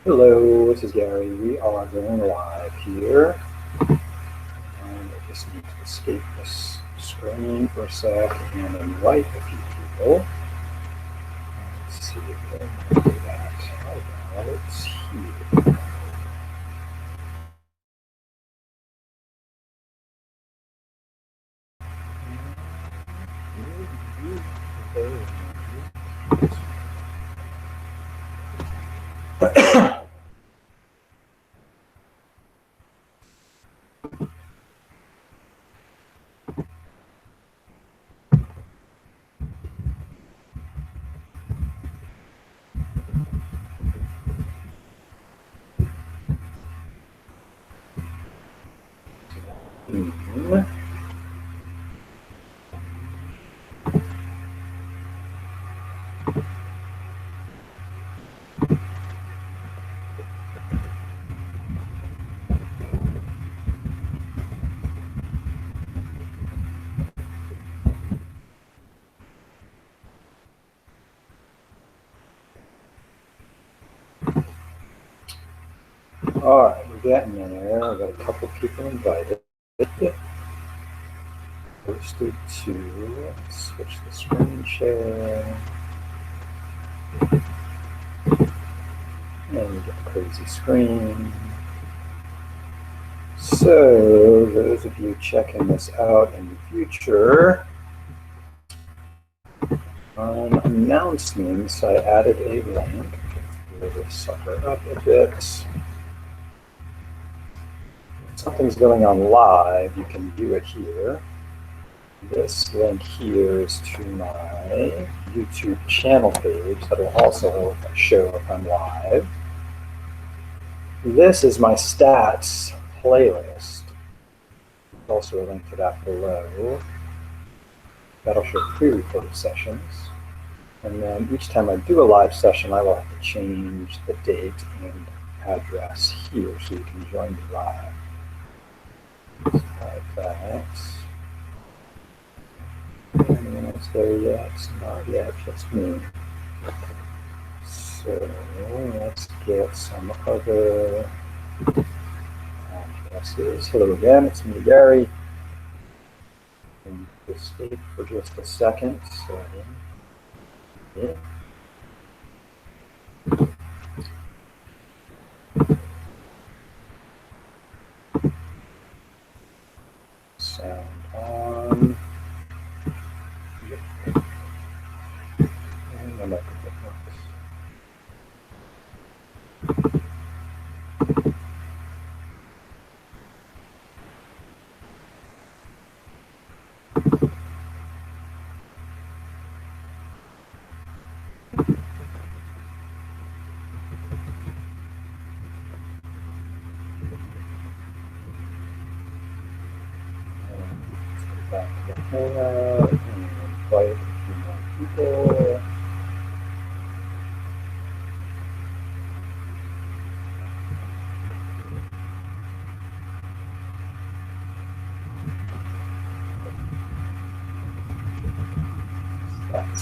Hello, this is Gary. We are going live here. And I just need to escape this screen for a sec and invite a few people. Let's see if I can do that. How about here? All right, we're getting there. I've got a couple people invited. Posted to switch the screen share. And we get a crazy screen. So, those of you checking this out in the future, on announcements, I added a link. Blow this sucker up a bit. If something's going on live, you can view it here. This link here is to my YouTube channel page that will also show if I'm live. This is my stats playlist. There's also a link to that below. That'll show pre-recorded sessions. And then each time I do a live session, I will have to change the date and address here so you can join me live. Like that. Anyone else there yet? Not yet, just me. So let's get some other addresses. Hello again, it's me, Gary. And just stay for just a second. So, yeah. Sound on. Yep. And the microphone works. Back to the hangout and invite a few more people. That's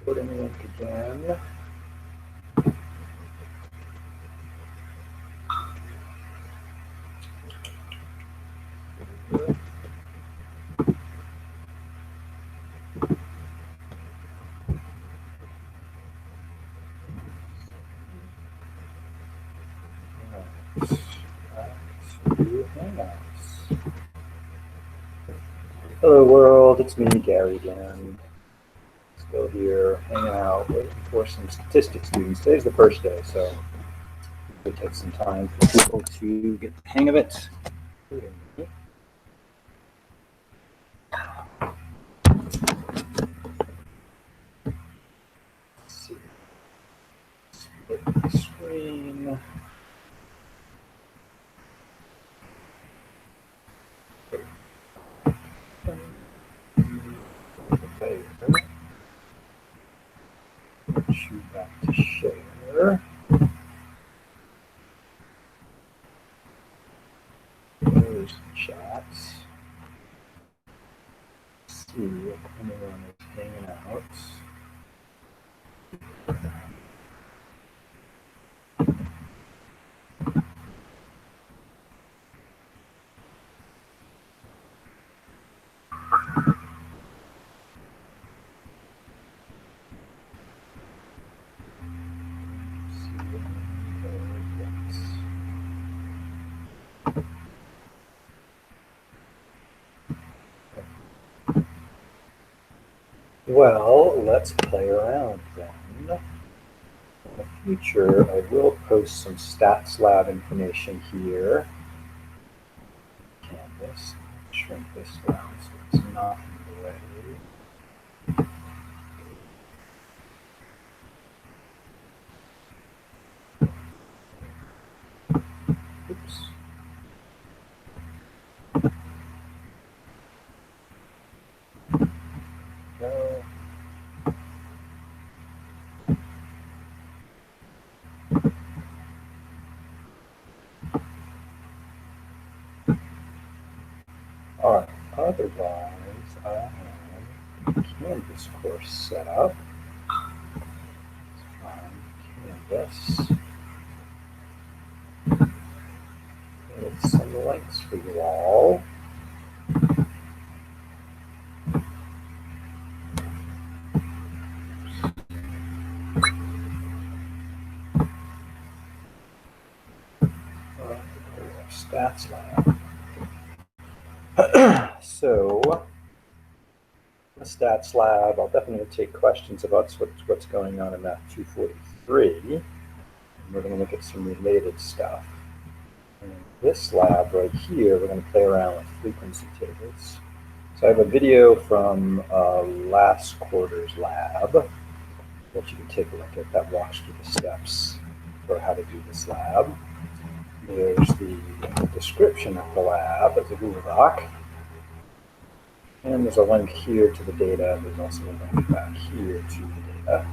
recording link again. Hello world, it's me, Gary again. Still here, hanging out, waiting for some statistics students. Today's the first day, so it will take some time for people to get the hang of it. Let's see. Split the screen. that. Let's see if anyone is hanging out. Well, let's play around then. In the future, I will post some Stats Lab information here. Canvas, shrink this down so it's not in the way. Oops. No. All right, otherwise I have Canvas course set up. Let's find Canvas. With some links for you all. Stats Lab. So, the Stats Lab, I'll definitely take questions about what's going on in Math 243. And we're going to look at some related stuff. And in this lab right here, we're going to play around with frequency tables. So I have a video from last quarter's lab that you can take a look at that walks through the steps for how to do this lab. There's the description of the lab as a Google Doc. And there's a link here to the data. There's also a link back here to the data.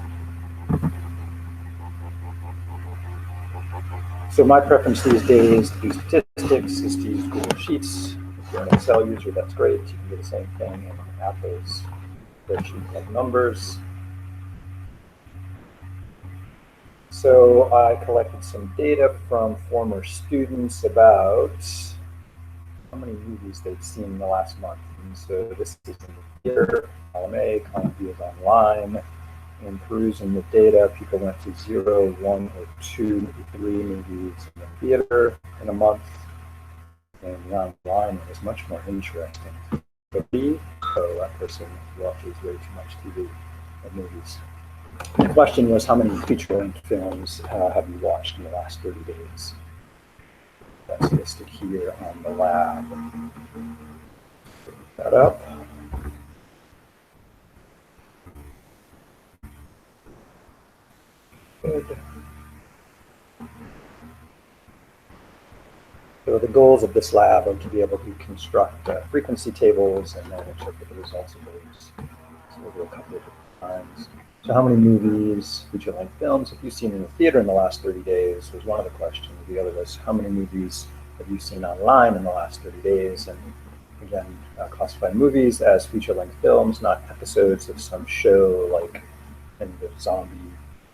So my preference these days to do statistics is to use Google Sheets. If you're an Excel user, that's great. You can do the same thing and add those spreadsheet of numbers. So I collected some data from former students about how many movies they've seen in the last month. And so this is in the theater, column A, column B is online. And perusing the data, people went to 0, 1, or 2, maybe 3 movies in the theater in a month. And the online was much more interesting. But so that person watches way too much TV and movies. The question was, how many feature-length films have you watched in the last 30 days? That's listed here on the lab. Put that up. Good. So the goals of this lab are to be able to construct frequency tables and then interpret the results of those. So we'll do a couple of different times. So how many movies, feature-length films, have you seen in the theater in the last 30 days was one of the questions. The other was, how many movies have you seen online in the last 30 days? And again, classify movies as feature-length films, not episodes of some show like in the zombie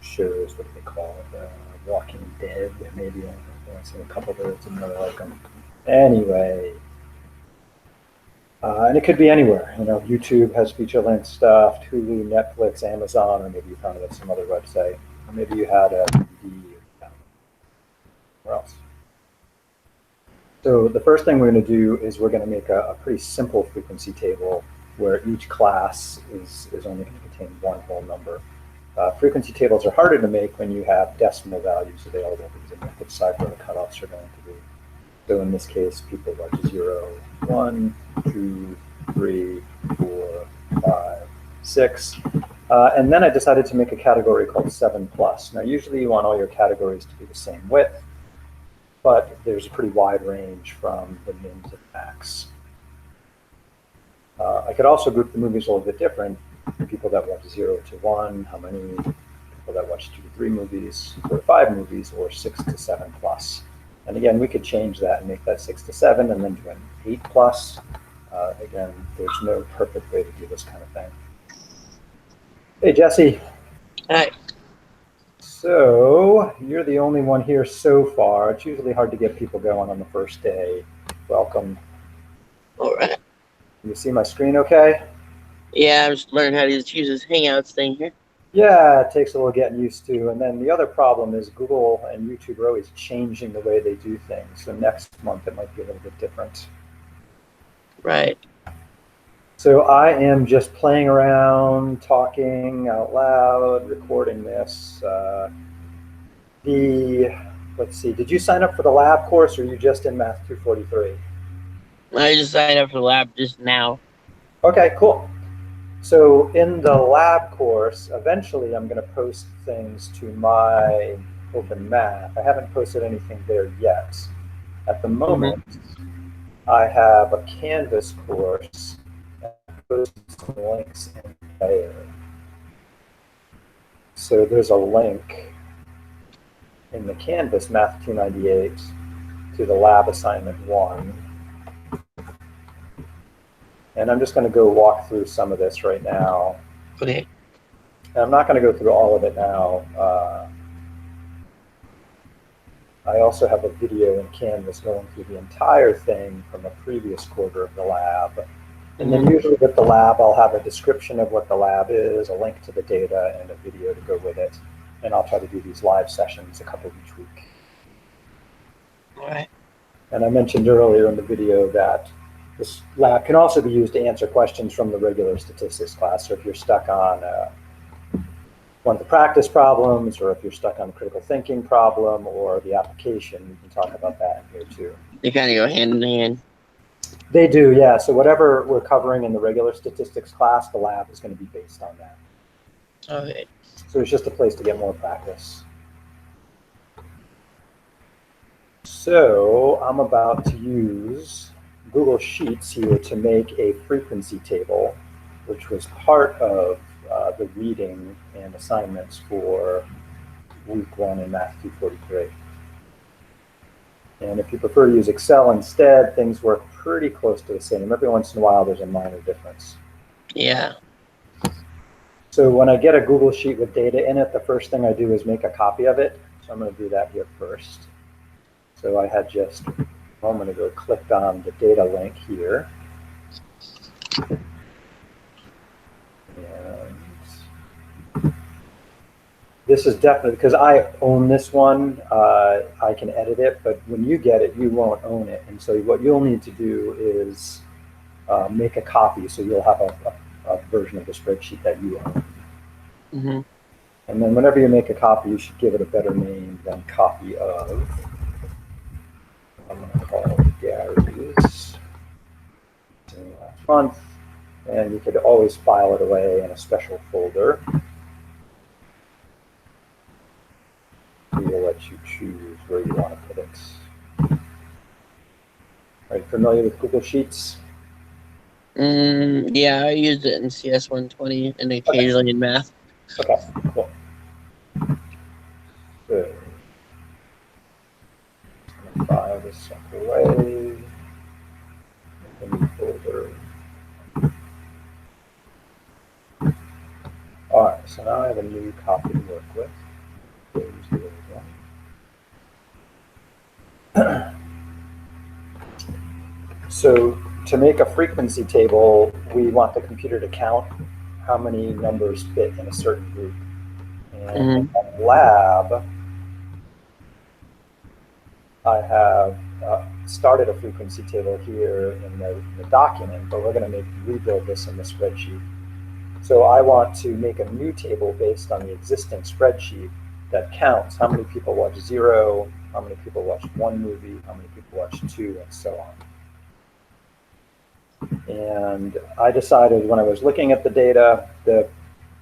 shows, what do they call it? Walking Dead, maybe. I've seen a couple that it's another like them. Anyway. And it could be anywhere. You know, YouTube has feature-length stuff, Hulu, Netflix, Amazon, or maybe you found it at some other website. Or maybe you had a DVD or else. So the first thing we're going to do is we're going to make a pretty simple frequency table where each class is only going to contain one whole number. Frequency tables are harder to make when you have decimal values available because then you have to decide where the cutoffs are going to be. So in this case, people watch 0, 1, 2, 3, 4, 5, 6. And then I decided to make a category called 7 plus. Now, usually you want all your categories to be the same width, but there's a pretty wide range from the min to the max. I could also group the movies a little bit different. People that watch 0 to 1, how many people that watch 2 to 3 movies, 4 to 5 movies, or 6 to 7 plus. And again, we could change that and make that 6 to 7 and then do an 8 plus. Again, there's no perfect way to do this kind of thing. Hey, Jesse. Hi. So you're the only one here so far. It's usually hard to get people going on the first day. Welcome. All right. Can you see my screen okay? Yeah, I'm just learning how to use this Hangouts thing here. Yeah, it takes a little getting used to. And then the other problem is Google and YouTube are always changing the way they do things. So next month it might be a little bit different. Right. So I am just playing around, talking out loud, recording this. Let's see, did you sign up for the lab course or are you just in Math 243? I just signed up for the lab just now. Okay, cool. So in the lab course, eventually I'm going to post things to my Open Math. I haven't posted anything there yet. At the moment, I have a Canvas course and I posted some links in there. So there's a link in the Canvas Math 298 to the lab assignment 1. And I'm just going to go walk through some of this right now. Okay. And I'm not going to go through all of it now. I also have a video in Canvas going through the entire thing from a previous quarter of the lab. And then usually with the lab, I'll have a description of what the lab is, a link to the data, and a video to go with it. And I'll try to do these live sessions a couple each week. All right. And I mentioned earlier in the video that this lab can also be used to answer questions from the regular statistics class. So if you're stuck on one of the practice problems, or if you're stuck on a critical thinking problem or the application, we can talk about that in here too. They kind of go hand in hand. They do, yeah. So whatever we're covering in the regular statistics class, the lab is going to be based on that. Okay. So it's just a place to get more practice. So I'm about to use Google Sheets here to make a frequency table, which was part of the reading and assignments for week 1 in Math 243. And if you prefer to use Excel instead, things work pretty close to the same. Every once in a while, there's a minor difference. Yeah. So when I get a Google Sheet with data in it, the first thing I do is make a copy of it. So I'm going to do that here first. So I had just a moment ago clicked on the data link here. And this is definitely, because I own this one, I can edit it, but when you get it, you won't own it. And so what you'll need to do is make a copy, so you'll have a version of the spreadsheet that you own. Mm-hmm. And then whenever you make a copy, you should give it a better name than copy of. I'm going to call it Gary's last month. And you could always file it away in a special folder. We will let you choose where you want to put it. Are you familiar with Google Sheets? Yeah, I used it in CS 120 and occasionally in math. Okay, cool. So, I'm going to file this stuff away. Make a new folder. All right, so now I have a new copy to work with. There's the old one. So to make a frequency table, we want the computer to count how many numbers fit in a certain group. And in the lab, I have started a frequency table here in the document, but we're going to rebuild this in the spreadsheet. So I want to make a new table based on the existing spreadsheet that counts how many people watch 0, how many people watch 1 movie, how many people watch 2, and so on. And I decided when I was looking at the data, the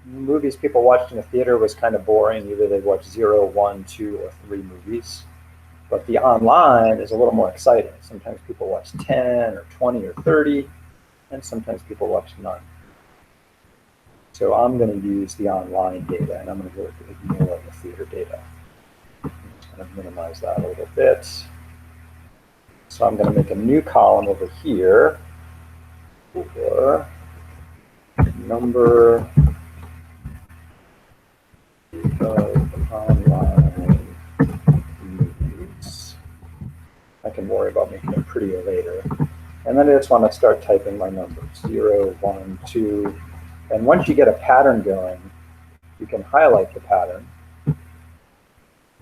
movies people watched in a theater was kind of boring. Either they watched 0, 1, 2, or 3 movies. But the online is a little more exciting. Sometimes people watch 10 or 20 or 30, and sometimes people watch none. So I'm going to use the online data, and I'm going to go ignore the theater data. I'm just going to minimize that a little bit. So I'm going to make a new column over here for number of online movies. I can worry about making it prettier later. And then I just want to start typing my numbers, 0, 1, 2. And once you get a pattern going, you can highlight the pattern.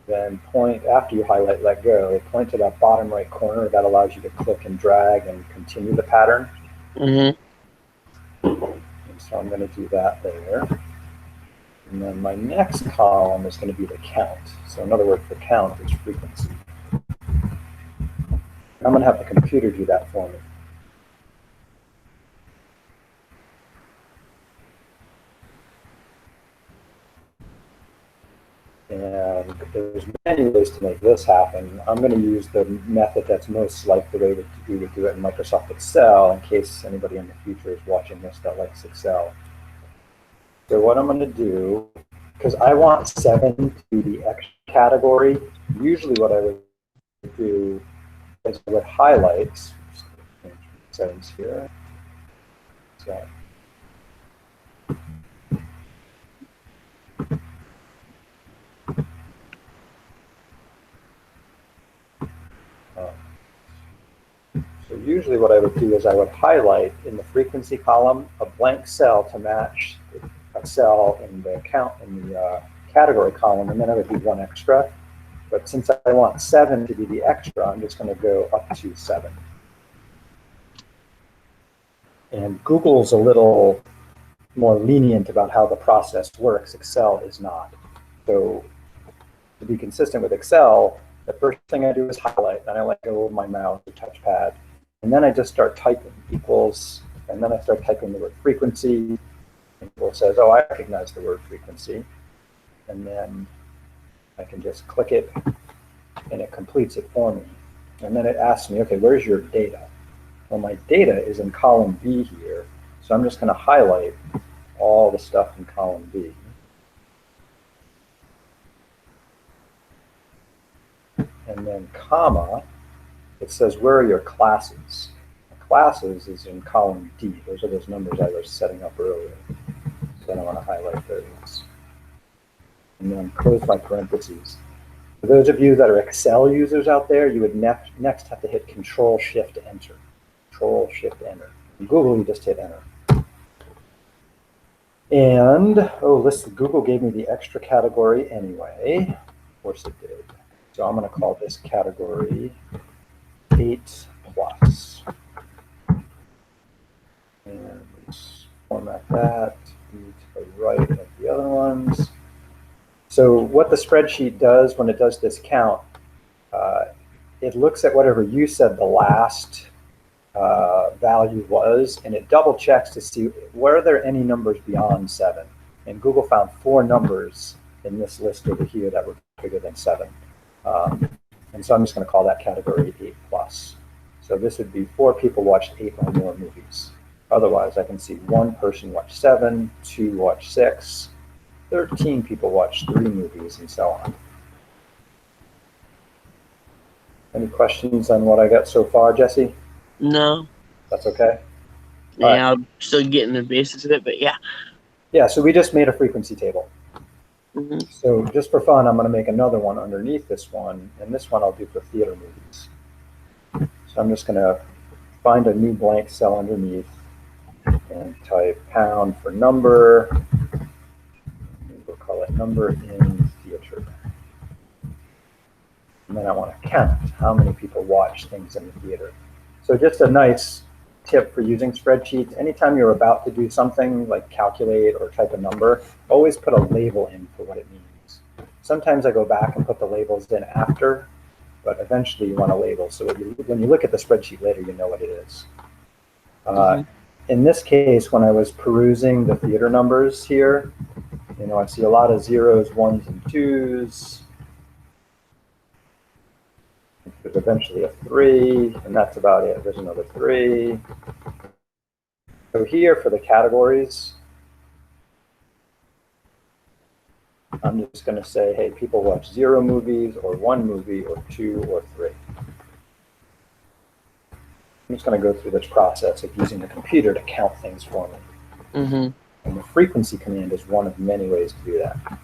Then point, after you highlight, let go, point to that bottom right corner. That allows you to click and drag and continue the pattern. Mm-hmm. And so I'm going to do that there. And then my next column is going to be the count. So another word for count is frequency. I'm going to have the computer do that for me. And there's many ways to make this happen. I'm going to use the method that's most like the way that we would do it in Microsoft Excel, in case anybody in the future is watching this that likes Excel. So what I'm going to do, because I want 7 to be the extra category, usually what I would do is I would highlight settings here. So usually what I would do is I would highlight in the frequency column a blank cell to match a cell in the count in the category column, and then I would do 1 extra. But since I want 7 to be the extra, I'm just going to go up to 7. And Google's a little more lenient about how the process works. Excel is not. So to be consistent with Excel, the first thing I do is highlight, then I let go of my mouse or touchpad, and then I just start typing equals, and then I start typing the word frequency. And Google says, oh, I recognize the word frequency. And then I can just click it, and it completes it for me. And then it asks me, okay, where's your data? Well, my data is in column B here, so I'm just going to highlight all the stuff in column B. And then comma, it says, where are your classes? Classes is in column D. Those are those numbers I was setting up earlier. So then I want to highlight those. And then close my parentheses. For those of you that are Excel users out there, you would next have to hit Control-Shift-Enter. Control-Shift-Enter. In Google, you just hit Enter. And, oh, listen, Google gave me the extra category anyway. Of course it did. So I'm going to call this category 8+. And format that, to the right of the other ones. So what the spreadsheet does when it does this count, it looks at whatever you said the last value was, and it double checks to see were there any numbers beyond 7. And Google found 4 numbers in this list over here that were bigger than 7. And so I'm just going to call that category 8+. So this would be 4 people watched 8 or more movies. Otherwise, I can see 1 person watched 7, 2 watched 6, 13 people watched 3 movies, and so on. Any questions on what I got so far, Jesse? No. That's okay? Yeah, Right. I'm still getting the basics of it, but yeah. Yeah, so we just made a frequency table. Mm-hmm. So just for fun, I'm going to make another one underneath this one, and this one I'll do for theater movies. So I'm just going to find a new blank cell underneath and type pound for number. We'll call it number in theater. And then I want to count how many people watch things in the theater. So just a nice tip for using spreadsheets. Anytime you're about to do something like calculate or type a number, always put a label in for what it means. Sometimes I go back and put the labels in after, but eventually you want a label. So when you look at the spreadsheet later, you know what it is. In this case, when I was perusing the theater numbers here, you know, I see a lot of 0s, 1s, and 2s. There's eventually a 3, and that's about it. There's another 3. So here for the categories, I'm just going to say, hey, people watch 0 movies, or 1 movie, or 2, or 3. I'm just going to go through this process of using the computer to count things for me. Mm-hmm. And the frequency command is one of many ways to do that.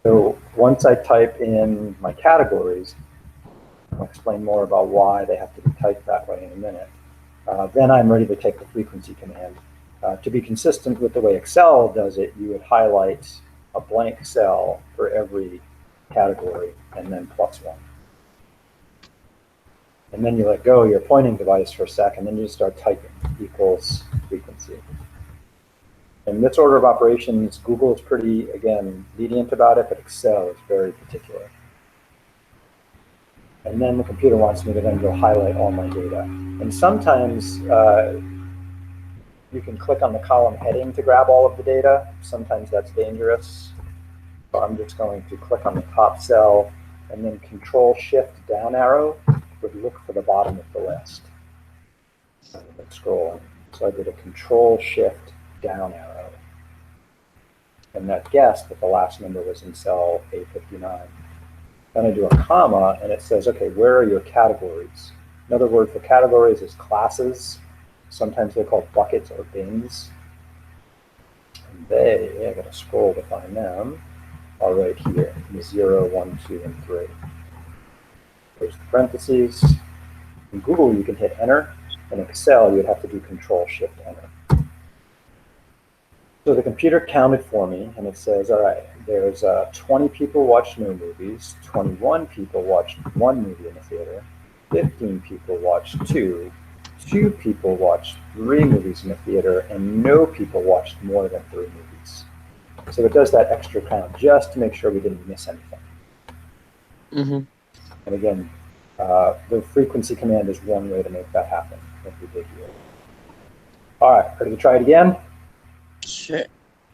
So once I type in my categories, I'll explain more about why they have to be typed that way in a minute. Then I'm ready to take the frequency command. To be consistent with the way Excel does it, you would highlight a blank cell for every category and then +1. And then you let go of your pointing device for a second, and then you just start typing equals frequency. In this order of operations, Google is pretty, again, lenient about it, but Excel is very particular. And then the computer wants me to then go highlight all my data. And sometimes you can click on the column heading to grab all of the data. Sometimes that's dangerous. So I'm just going to click on the top cell and then Control-Shift down arrow would look for the bottom of the list. Scroll. So I did a Control-Shift down arrow. And that guessed that the last number was in cell A59. Then I do a comma, and it says, okay, where are your categories? Another word for categories is classes. Sometimes they're called buckets or bins. And I got to scroll to find them, are right here, 0, 1, 2, and 3. There's the parentheses. In Google, you can hit enter. In Excel, you would have to do Control-Shift-Enter. So the computer counted for me, and it says, all right, there's 20 people watched no movies, 21 people watched one movie in the theater, 15 people watched two people watched 3 movies in the theater, and no people watched more than 3 movies. So it does that extra count just to make sure we didn't miss anything. Mm-hmm. And again, the frequency command is one way to make that happen, like we did here. All right, ready to try it again? Sure.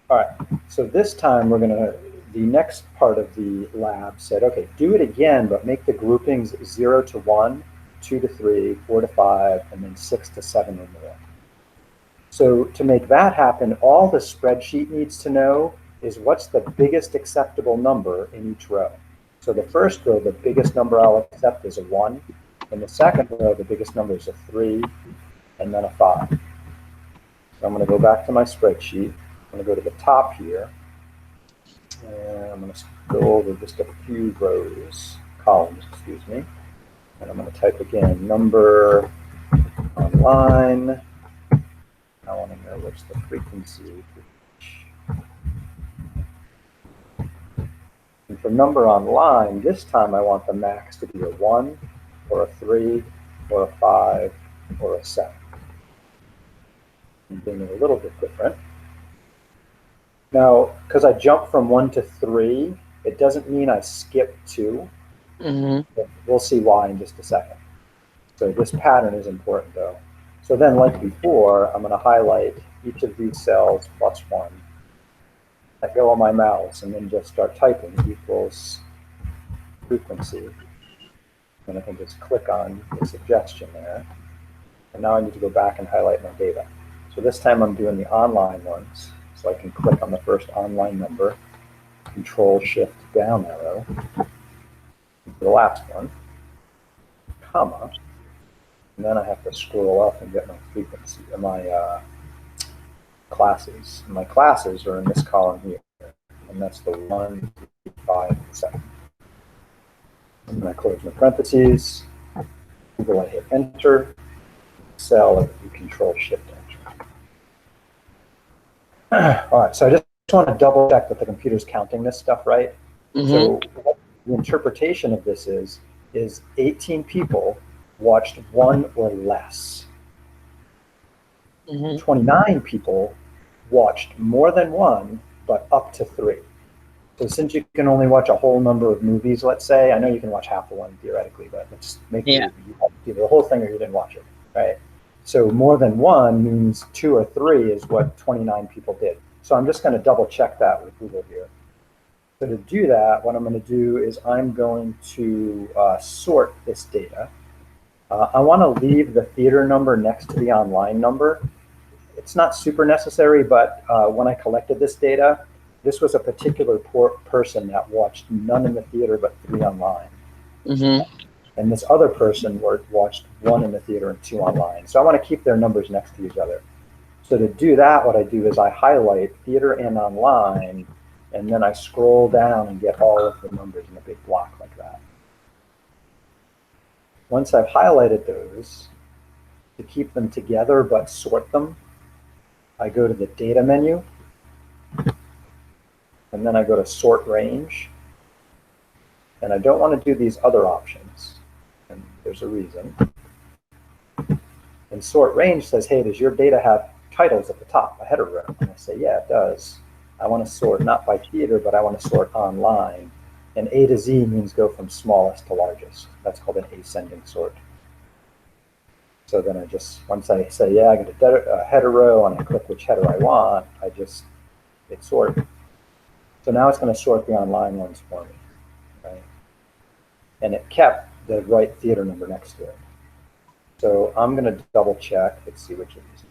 All right, so this time the next part of the lab said, okay, do it again, but make the groupings 0 to 1, 2 to 3, 4 to 5, and then 6 to 7 or more. So to make that happen, all the spreadsheet needs to know is what's the biggest acceptable number in each row. So the first row, the biggest number I'll accept is a 1. In the second row, the biggest number is a 3, and then a 5. So I'm going to go back to my spreadsheet. I'm going to go to the top here, and I'm going to go over just a few columns, excuse me. And I'm going to type again, number online. I want to know what's the frequency. And for number online, this time I want the max to be a 1, or a 3, or a 5, or a 7. I'm doing it a little bit different. Now, because I jumped from 1 to 3, it doesn't mean I skipped 2. Mm-hmm. We'll see why in just a second. So this pattern is important, though. So then, like before, I'm going to highlight each of these cells +1. Let go of my mouse and then just start typing equals frequency. And I can just click on the suggestion there. And now I need to go back and highlight my data. So this time I'm doing the online ones. So I can click on the first online number, Control-Shift down arrow, the last one, comma, and then I have to scroll up and get my frequency, or my classes. And my classes are in this column here, and that's the 1, 3, 5, and 7. And then I close my parentheses, Google, I hit enter, Excel, I do Control-Shift enter. All right, so I just want to double check that the computer's counting this stuff right. Mm-hmm. So the interpretation of this is 18 people watched 1 or less. Mm-hmm. 29 people watched more than 1, but up to 3. So since you can only watch a whole number of movies, let's say, I know you can watch half of one theoretically, but let's make it either the whole thing or you didn't watch it, right? So more than 1 means 2 or 3 is what 29 people did. So I'm just going to double check that with Google here. So to do that, what I'm going to do is I'm going to sort this data. I want to leave the theater number next to the online number. It's not super necessary, but when I collected this data, this was a particular person that watched none in the theater but 3 online. Mm-hmm. and this other person watched 1 in the theater and 2 online. So I want to keep their numbers next to each other. So to do that, what I do is I highlight theater and online, and then I scroll down and get all of the numbers in a big block like that. Once I've highlighted those, to keep them together but sort them, I go to the data menu, and then I go to sort range. And I don't want to do these other options, and there's a reason. And sort range says, hey, does your data have titles at the top, a header row? And I say, yeah, it does. I want to sort not by theater, but I want to sort online. And A to Z means go from smallest to largest. That's called an ascending sort. So then I just, once I say, yeah, I get a header row, and I click which header I want, it sorts. So now it's going to sort the online ones for me, right? And it kept the right theater number next to it. So I'm going to double check. Let's see which of these.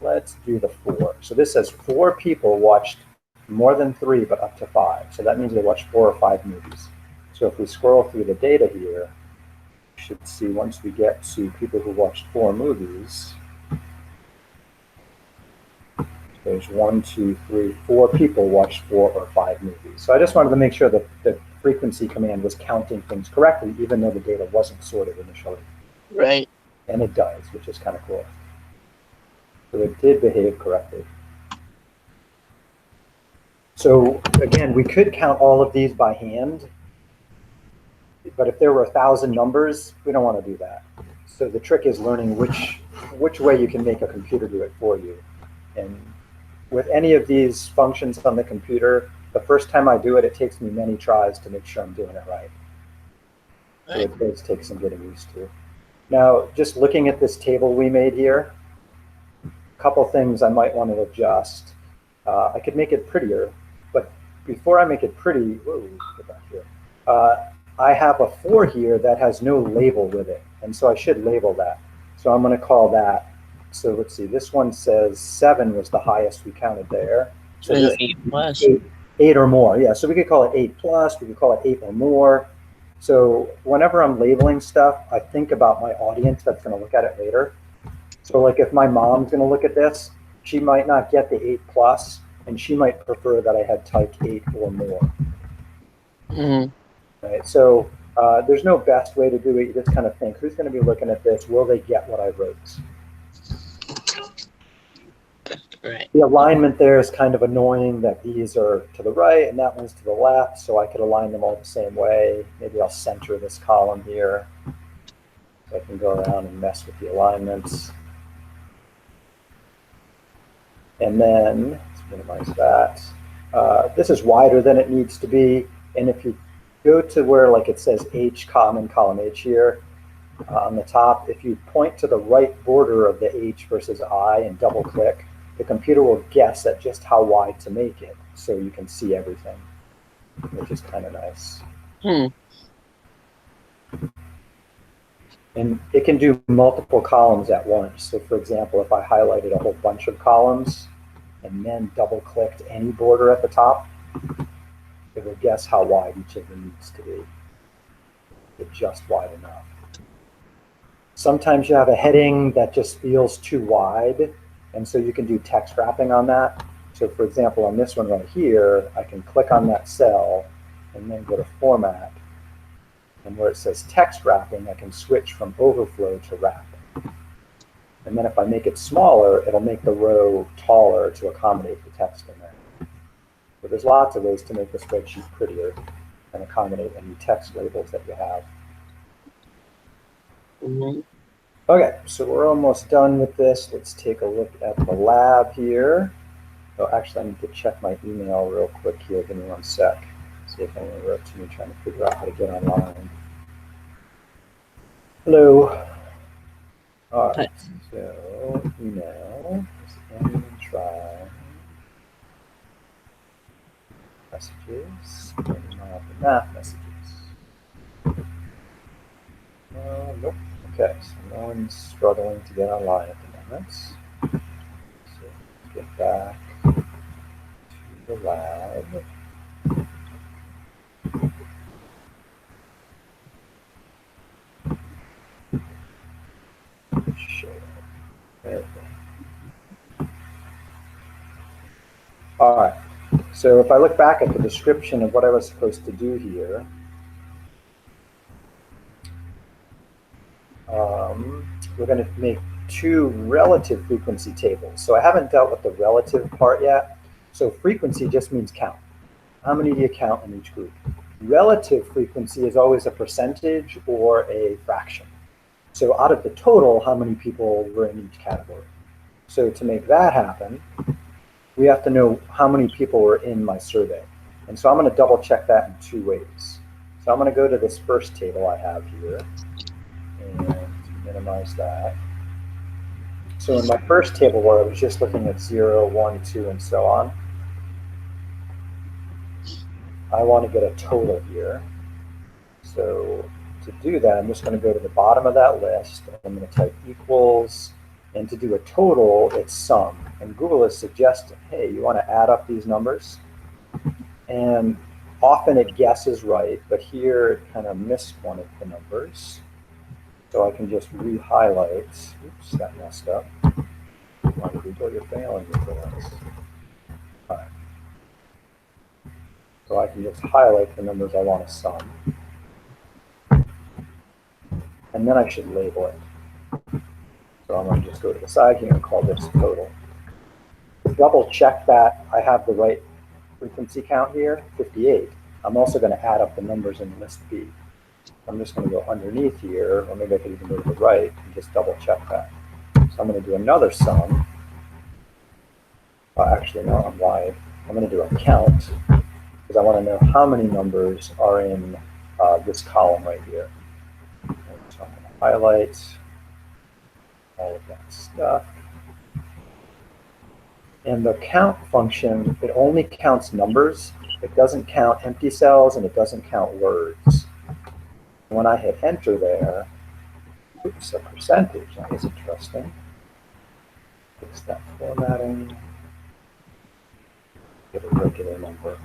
Let's do the 4. So this says 4 people watched more than 3, but up to 5. So that means they watched 4 or 5 movies. So if we scroll through the data here, you should see once we get to people who watched 4 movies, there's 1, 2, 3, 4 people watched 4 or 5 movies. So I just wanted to make sure that the frequency command was counting things correctly, even though the data wasn't sorted initially. Right. And it does, which is kind of cool. So it did behave correctly. So again, we could count all of these by hand, but if there were 1,000 numbers, we don't want to do that. So the trick is learning which way you can make a computer do it for you. And with any of these functions on the computer, the first time I do it, it takes me many tries to make sure I'm doing it right. So it does take some getting used to. Now, just looking at this table we made here, a couple things I might want to adjust. I could make it prettier, but before I make it pretty, whoa, get back here. I have a 4 here that has no label with it, and so I should label that. So I'm going to call that. So let's see, this one says 7 was the highest we counted there. So this 8 plus. 8 or more, yeah. So we could call it 8 plus, we could call it 8 or more. So whenever I'm labeling stuff, I think about my audience that's going to look at it later. So like if my mom's going to look at this, she might not get the 8 plus, and she might prefer that I had typed 8 or more. Mm-hmm. Right. So there's no best way to do it. You just kind of think, who's going to be looking at this? Will they get what I wrote? Right. The alignment there is kind of annoying that these are to the right and that one's to the left, so I could align them all the same way. Maybe I'll center this column here so I can go around and mess with the alignments. And then, let's minimize that. This is wider than it needs to be, and if you go to where like it says H column H here, on the top, if you point to the right border of the H versus I and double click, the computer will guess at just how wide to make it so you can see everything, which is kind of nice. And it can do multiple columns at once. So for example, if I highlighted a whole bunch of columns and then double clicked any border at the top, it will guess how wide each of them needs to be. It's just wide enough. Sometimes you have a heading that just feels too wide, and so you can do text wrapping on that. So for example, on this one right here, I can click on that cell and then go to Format. And where it says text wrapping, I can switch from overflow to wrap. And then if I make it smaller, it'll make the row taller to accommodate the text in there. So there's lots of ways to make the spreadsheet prettier and accommodate any text labels that you have. Mm-hmm. Okay, so we're almost done with this. Let's take a look at the lab here. Oh, actually, I need to check my email real quick here. Give me 1 sec. See if anyone wrote to me trying to figure out how to get online. Hello. All right, so email and try messages and math messages. Nope. Okay, so no one's struggling to get online at the moment. So let's get back to the lab. All right, so if I look back at the description of what I was supposed to do here, we're going to make two relative frequency tables. So I haven't dealt with the relative part yet. So frequency just means count. How many do you count in each group? Relative frequency is always a percentage or a fraction. So out of the total, how many people were in each category? So to make that happen, we have to know how many people were in my survey. And so I'm going to double check that in two ways. So I'm going to go to this first table I have here and minimize that. So in my first table where I was just looking at 0, 1, 2, and so on, I want to get a total here. So to do that, I'm just going to go to the bottom of that list. And I'm going to type equals. And to do a total, it's sum. And Google is suggesting, hey, you want to add up these numbers? And often it guesses right, but here it kind of missed one of the numbers. So I can just re-highlight. Oops, that messed up. Why did Google, you're failing me for this? All right. So I can just highlight the numbers I want to sum. And then I should label it. So I'm going to just go to the side here and call this total. To double check that I have the right frequency count here, 58, I'm also going to add up the numbers in list B. I'm just going to go underneath here, or maybe I could even go to the right and just double check that. So I'm going to do another sum. Actually, no, I'm lying. I'm going to do a count because I want to know how many numbers are in this column right here. And so I'm going to highlight all of that stuff. And the count function, it only counts numbers. It doesn't count empty cells and it doesn't count words. When I hit enter there, oops, a percentage, that was interesting. Fix that formatting. Get a regular number.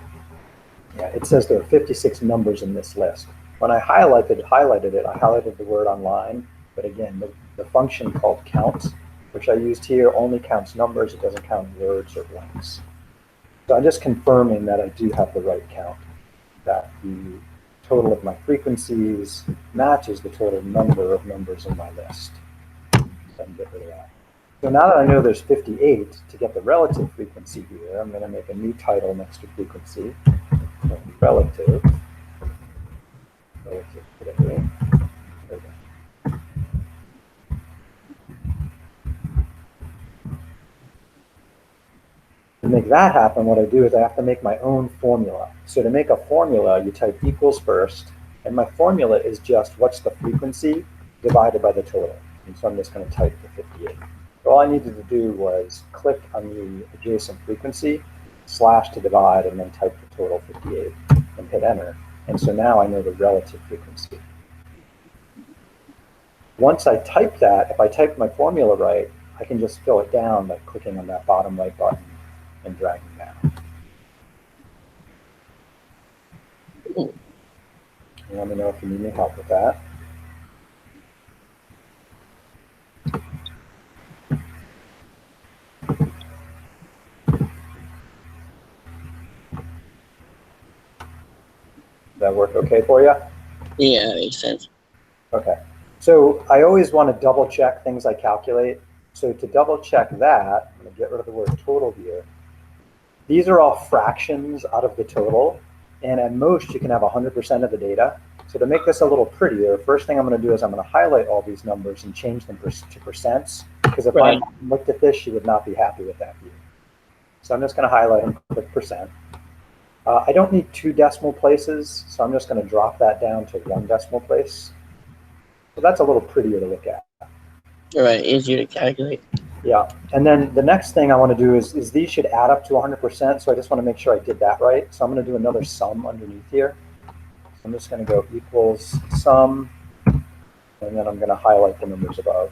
Yeah, it says there are 56 numbers in this list. When I highlighted it, I highlighted the word online. But again, the function called count, which I used here, only counts numbers. It doesn't count words or blanks. So I'm just confirming that I do have the right count, that the total of my frequencies matches the total number of numbers in my list. So I can get rid of that. So now that I know there's 58, to get the relative frequency here, I'm going to make a new title next to frequency. Relative. Today. To make that happen, what I do is I have to make my own formula. So to make a formula, you type equals first, and my formula is just what's the frequency divided by the total. And so I'm just going to type the 58. So all I needed to do was click on the adjacent frequency, slash to divide, and then type the total 58 and hit enter. And so now I know the relative frequency. Once I type that, if I type my formula right, I can just fill it down by clicking on that bottom right button and dragging down. And let me know if you need any help with that. Does that work okay for you? Yeah, that makes sense. Okay. So I always want to double check things I calculate. So to double check that, I'm going to get rid of the word total here. These are all fractions out of the total. And at most, you can have 100% of the data. So to make this a little prettier, first thing I'm going to do is I'm going to highlight all these numbers and change them to percents. Because if I looked at this, she would not be happy with that view. So I'm just going to highlight and click percent. I don't need 2 decimal places, so I'm just going to drop that down to 1 decimal place. So that's a little prettier to look at. All right, easier to calculate. Yeah, and then the next thing I want to do is these should add up to 100%, so I just want to make sure I did that right. So I'm going to do another sum underneath here. So I'm just going to go equals sum, and then I'm going to highlight the numbers above.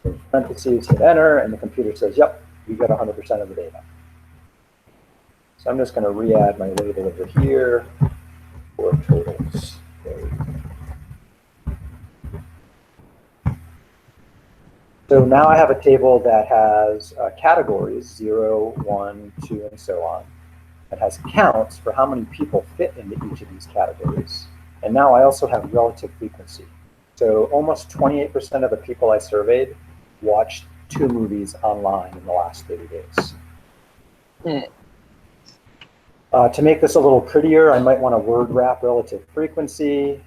In parentheses, hit enter, and the computer says, yep, you got 100% of the data. So I'm just going to re-add my label over here for totals. There we go. So now I have a table that has categories, 0, 1, 2, and so on. It has counts for how many people fit into each of these categories. And now I also have relative frequency. So almost 28% of the people I surveyed watched 2 movies online in the last 30 days. To make this a little prettier, I might want to word wrap relative frequency.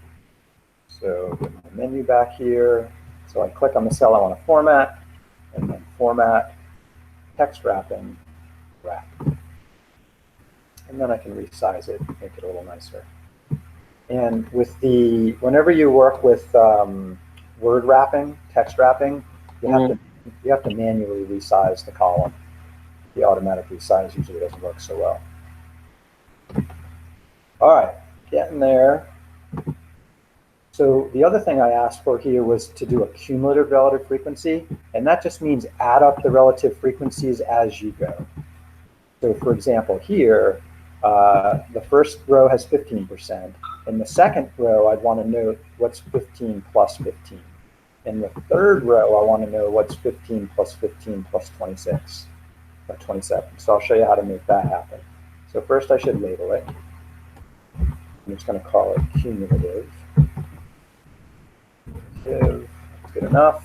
So get my menu back here. So I click on the cell I want to format, and then format, text wrapping, wrap. And then I can resize it, make it a little nicer. And with whenever you work with word wrapping, text wrapping, you have to manually resize the column. The automatic resize usually doesn't work so well. All right, getting there. So the other thing I asked for here was to do a cumulative relative frequency, and that just means add up the relative frequencies as you go. So for example, here, the first row has 15%. In the second row, I'd want to know what's 15 plus 15. In the third row, I want to know what's 15 plus 15 plus 26, or 27. So I'll show you how to make that happen. So first I should label it. I'm just going to call it cumulative. That's good enough.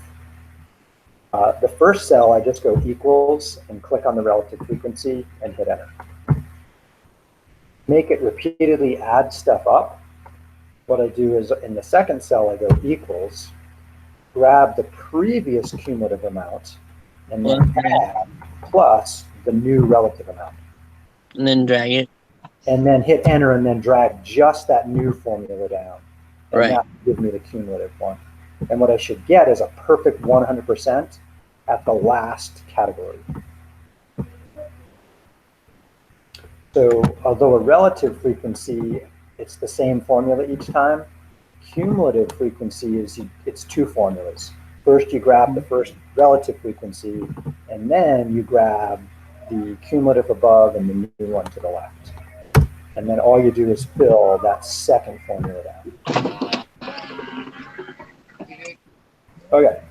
The first cell, I just go equals and click on the relative frequency and hit enter. Make it repeatedly add stuff up. What I do is in the second cell, I go equals, grab the previous cumulative amount, and then add plus the new relative amount. And then drag it. And then hit enter and then drag just that new formula down. And right. that will give me the cumulative one. And what I should get is a perfect 100% at the last category. So although a relative frequency, it's the same formula each time, cumulative frequency it's 2 formulas. First you grab the first relative frequency, and then you grab the cumulative above and the new one to the left. And then all you do is fill that second formula down. Okay.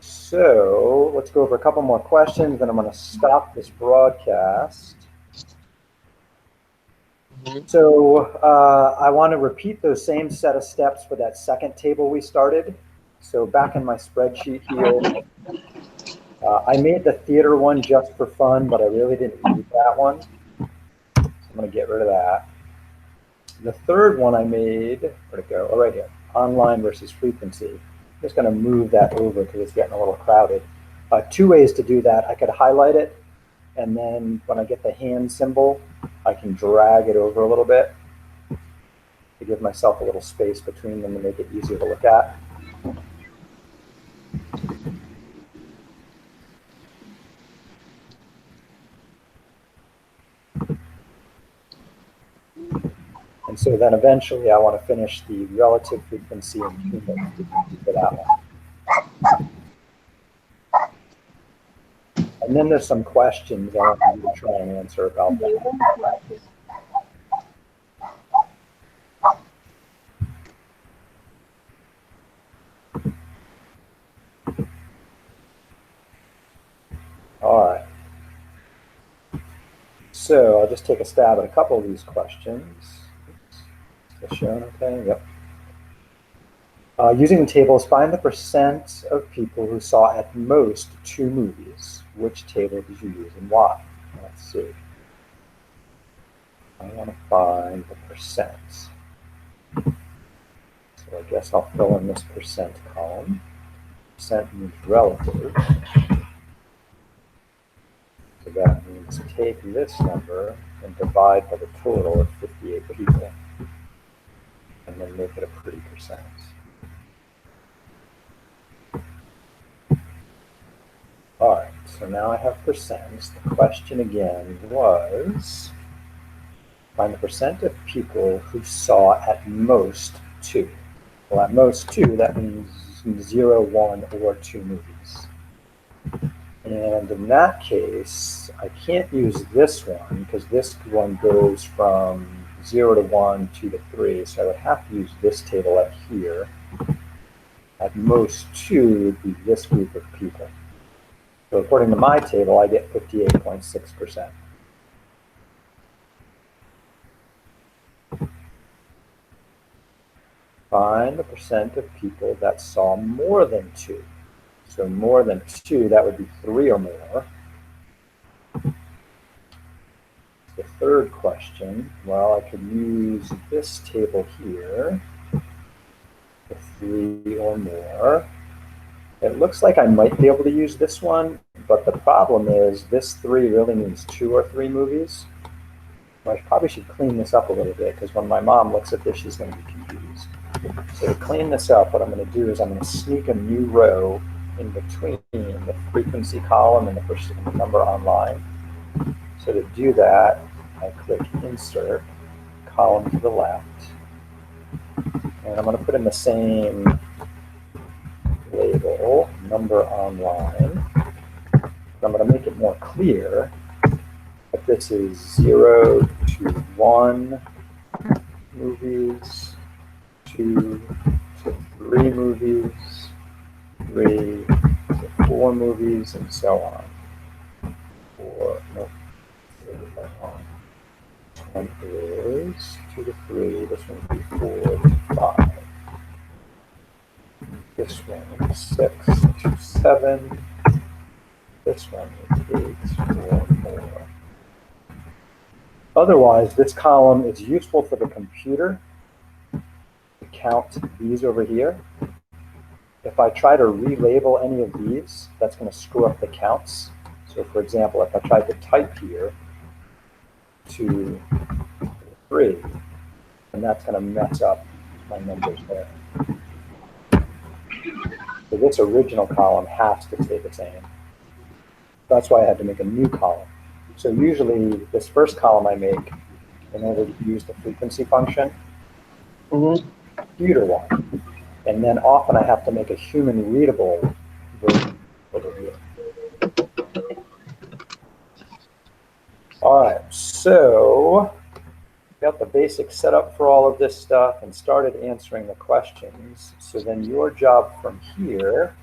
So let's go over a couple more questions, then I'm going to stop this broadcast. So I want to repeat those same set of steps for that second table we started. So back in my spreadsheet here, I made the theater one just for fun, but I really didn't need that one. So I'm going to get rid of that. The third one I made, where'd it go? Oh, right here, online versus frequency. I'm just going to move that over because it's getting a little crowded. 2 ways to do that. I could highlight it, and then when I get the hand symbol, I can drag it over a little bit to give myself a little space between them to make it easier to look at. And so then eventually I want to finish the relative frequency and cumulative frequency for that one. And then there's some questions I want you to try and answer about that. All right. So I'll just take a stab at a couple of these questions. Is this shown okay? Yep. Using the tables, find the percent of people who saw at most 2 movies. Which table did you use and why? Let's see. I want to find the percent. So I guess I'll fill in this percent column. Percent means relative. So that means take this number and divide by the total of 58 people. And then make it a pretty percent. All right, so now I have percents. The question again was, find the percent of people who saw at most 2. Well, at most 2, that means 0, 1, or 2 movies. And in that case, I can't use this one because this one goes from 0 to 1, 2 to 3. So I would have to use this table up here. At most 2 would be this group of people. So according to my table, I get 58.6%. Find the percent of people that saw more than 2. So more than 2, that would be 3 or more. The third question, well, I could use this table here, the 3 or more. It looks like I might be able to use this one, but the problem is this 3 really means 2 or 3 movies. I probably should clean this up a little bit, because when my mom looks at this, she's going to be confused. So to clean this up, what I'm going to do is I'm going to sneak a new row in between the frequency column and the number online. So to do that, I click Insert, column to the left, and I'm going to put in the same label, number online. I'm going to make it more clear that this is 0 to 1 movies, 2 to 3 movies, 3 to 4 movies, and so on. 4, nope. This one is 2 to 3, this one would be 4 to 5. This one is 6 to 7. This one is 8 or more. Otherwise, this column is useful for the computer to count these over here. If I try to relabel any of these, that's going to screw up the counts. So for example, if I tried to type here 2, 3, then that's going to mess up my numbers there. So this original column has to stay the same. That's why I had to make a new column. So usually this first column I make in order to use the frequency function, computer one. And then often I have to make a human readable version over here. All right, so got the basic setup for all of this stuff and started answering the questions. So then your job from here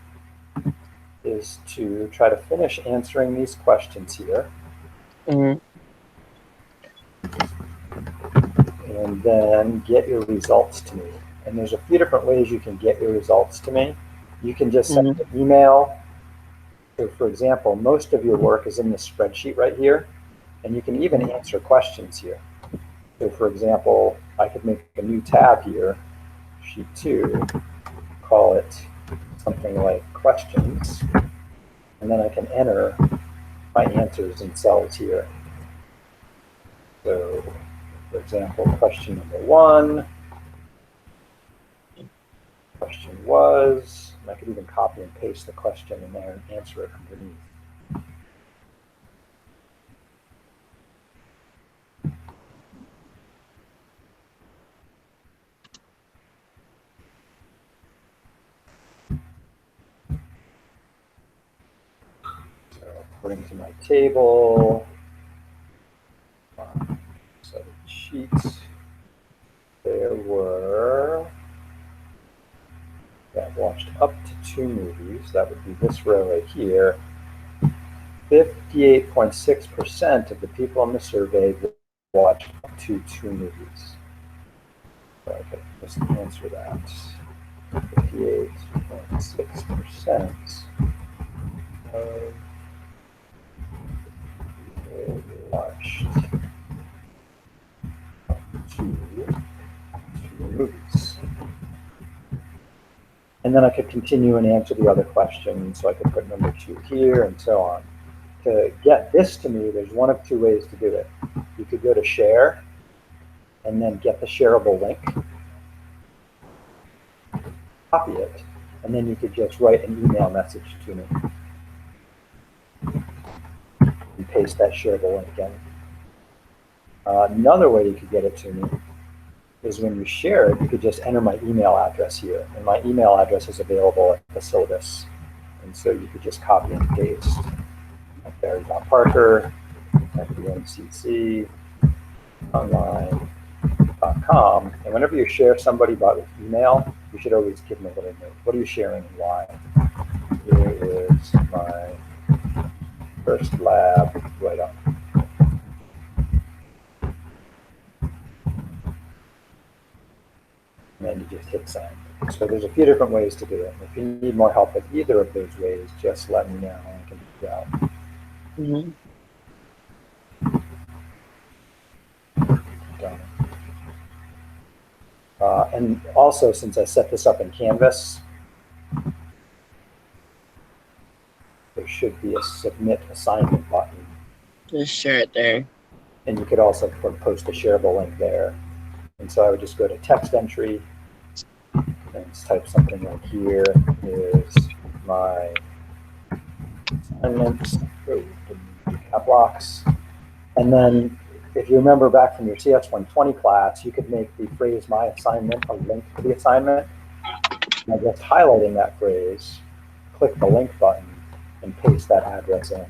is to try to finish answering these questions here. And then get your results to me. And there's a few different ways you can get your results to me. You can just send an email. So for example, most of your work is in the spreadsheet right here. And you can even answer questions here. So for example, I could make a new tab here, sheet 2, call it something like questions. And then I can enter my answers in cells here. So for example, question number 1, question was, and I could even copy and paste the question in there and answer it underneath. So according to my table, set of sheets, there were, that watched up to 2 movies, that would be this row right here. 58.6% of the people on the survey watched up to 2 movies. So I could just answer that. 58.6% of watched up to 2 movies. And then I could continue and answer the other questions. So I could put number 2 here and so on. To get this to me, there's one of 2 ways to do it. You could go to share and then get the shareable link, copy it, and then you could just write an email message to me and paste that shareable link in. Another way you could get it to me is when you share it, you could just enter my email address here. And my email address is available at the syllabus. And so you could just copy and paste. Barry.Parker, UNCC, online, com, and whenever you share somebody by email, you should always give them a little note. What are you sharing and why? Here is my first lab write-up. And then you just hit send. So there's a few different ways to do it. If you need more help with either of those ways, just let me know. I can do that. Mm-hmm. Done. And also, since I set this up in Canvas, there should be a submit assignment button. Just share it there. And you could also post a shareable link there. And so I would just go to text entry and type something like, here is my assignment, cap blocks. And then if you remember back from your CS120 class, you could make the phrase my assignment a link to the assignment. Now just highlighting that phrase, click the link button and paste that address in.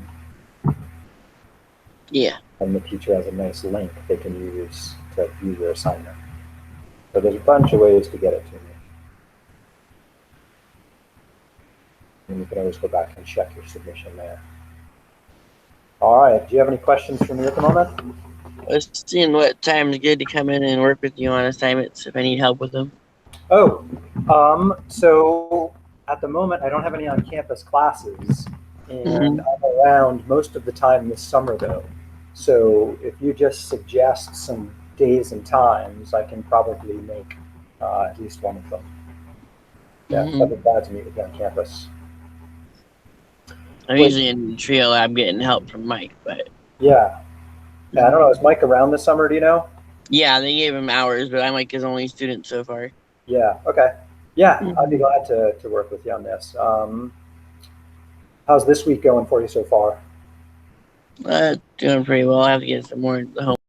Yeah. And the teacher has a nice link they can use to view your assignment. So there's a bunch of ways to get it to me. And you can always go back and check your submission there. All right, do you have any questions for me at the moment? I was seeing what time is good to come in and work with you on assignments if I need help with them. Oh, so at the moment I don't have any on-campus classes, and I'm around most of the time this summer though. So if you just suggest some days and times, I can probably make at least one of them. Yeah, I'd be glad to meet with you on campus. I'm usually in the trio lab getting help from Mike, but yeah, I don't know. Is Mike around this summer? Do you know? yeah, they gave him hours, but I'm like his only student so far. Yeah. Okay. Yeah, I'd be glad to work with you on this. How's this week going for you so far? Doing pretty well. I have to get some more home